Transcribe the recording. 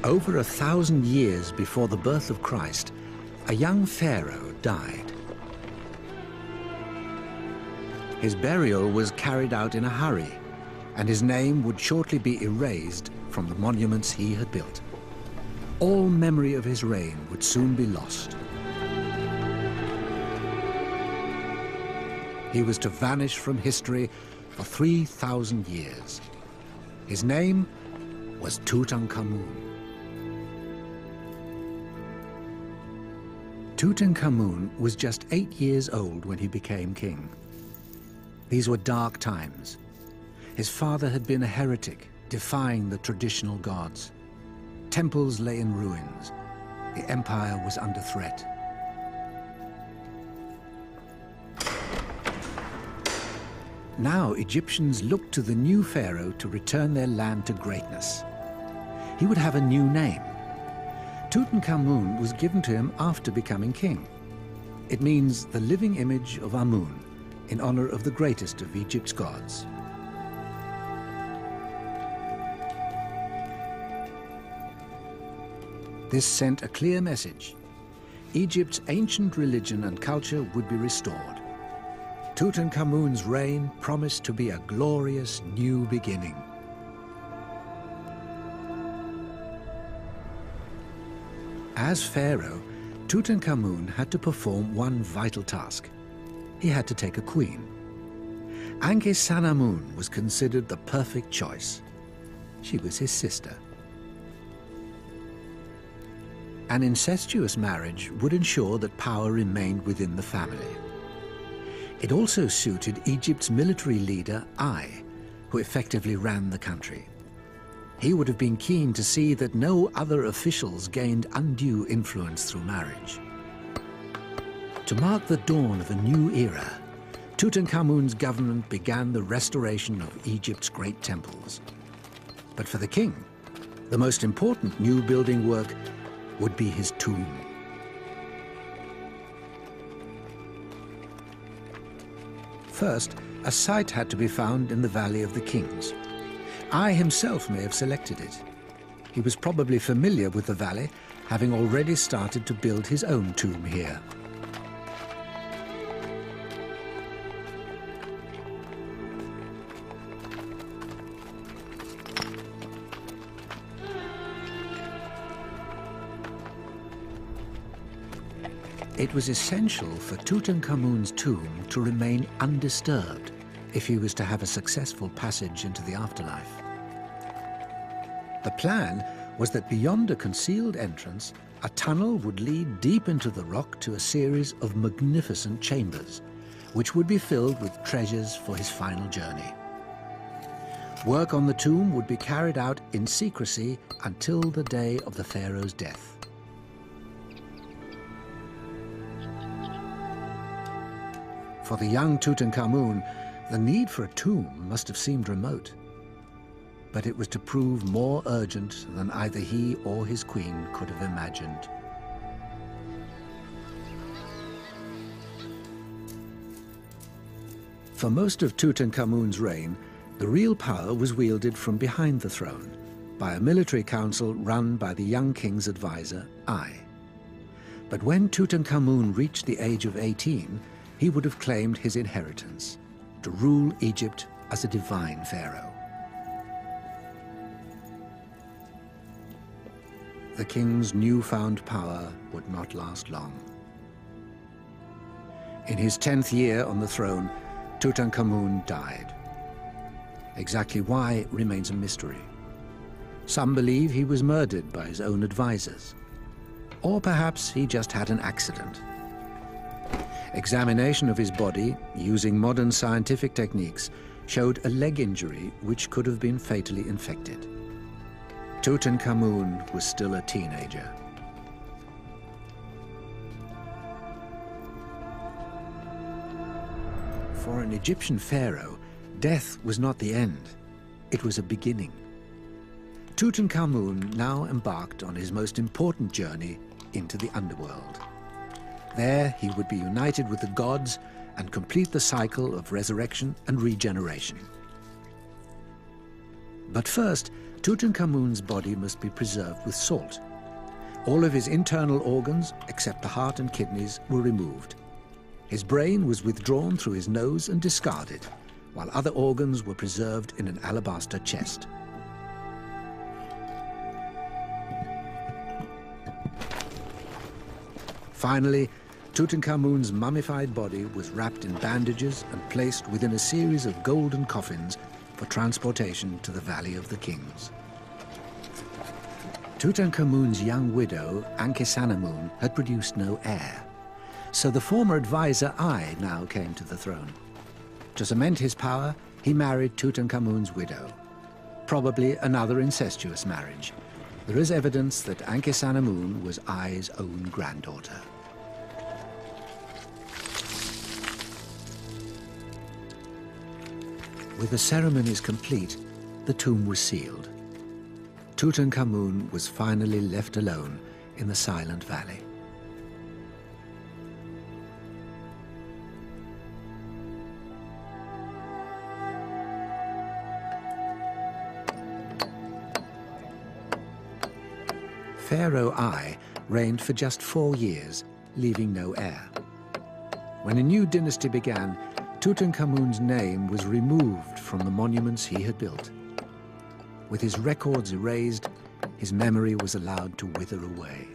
Over 1,000 years before the birth of Christ, a young pharaoh died. His burial was carried out in a hurry, and his name would shortly be erased from the monuments he had built. All memory of his reign would soon be lost. He was to vanish from history for 3,000 years. His name was Tutankamen. Tutankamen was just 8 years old when he became king. These were dark times. His father had been a heretic, defying the traditional gods. Temples lay in ruins. The empire was under threat. Now Egyptians looked to the new pharaoh to return their land to greatness. He would have a new name. Tutankamen was given to him after becoming king. It means the living image of Amun, in honor of the greatest of Egypt's gods. This sent a clear message. Egypt's ancient religion and culture would be restored. Tutankhamen's reign promised to be a glorious new beginning. As pharaoh, Tutankamen had to perform one vital task. He had to take a queen. Ankhesenamun was considered the perfect choice. She was his sister. An incestuous marriage would ensure that power remained within the family. It also suited Egypt's military leader, Ai, who effectively ran the country. He would have been keen to see that no other officials gained undue influence through marriage. To mark the dawn of a new era, Tutankhamen's government began the restoration of Egypt's great temples. But for the king, the most important new building work would be his tomb. First, a site had to be found in the Valley of the Kings. Ai himself may have selected it. He was probably familiar with the valley, having already started to build his own tomb here. It was essential for Tutankhamen's tomb to remain undisturbed if he was to have a successful passage into the afterlife. The plan was that beyond a concealed entrance, a tunnel would lead deep into the rock to a series of magnificent chambers, which would be filled with treasures for his final journey. Work on the tomb would be carried out in secrecy until the day of the pharaoh's death. For the young Tutankamen, the need for a tomb must have seemed remote. But it was to prove more urgent than either he or his queen could have imagined. For most of Tutankhamen's reign, the real power was wielded from behind the throne by a military council run by the young king's advisor, Ai. But when Tutankamen reached the age of 18, he would have claimed his inheritance, to rule Egypt as a divine pharaoh. The king's newfound power would not last long. In his 10th year on the throne, Tutankamen died. Exactly why remains a mystery. Some believe he was murdered by his own advisors, or perhaps he just had an accident. Examination of his body, using modern scientific techniques, showed a leg injury which could have been fatally infected. Tutankamen was still a teenager. For an Egyptian pharaoh, death was not the end. It was a beginning. Tutankamen now embarked on his most important journey into the underworld. There, he would be united with the gods and complete the cycle of resurrection and regeneration. But first, Tutankhamun's body must be preserved with salt. All of his internal organs, except the heart and kidneys, were removed. His brain was withdrawn through his nose and discarded, while other organs were preserved in an alabaster chest. Finally, Tutankhamun's mummified body was wrapped in bandages and placed within a series of golden coffins for transportation to the Valley of the Kings. Tutankhamun's young widow, Ankhesenamun, had produced no heir, so the former advisor Ai now came to the throne. To cement his power, he married Tutankhamun's widow, probably another incestuous marriage. There is evidence that Ankhesenamun was Ai's own granddaughter. With the ceremonies complete, the tomb was sealed. Tutankhamun was finally left alone in the Silent Valley. Pharaoh Ai reigned for just 4 years, leaving no heir. When a new dynasty began, Tutankhamun's name was removed from the monuments he had built. With his records erased, his memory was allowed to wither away.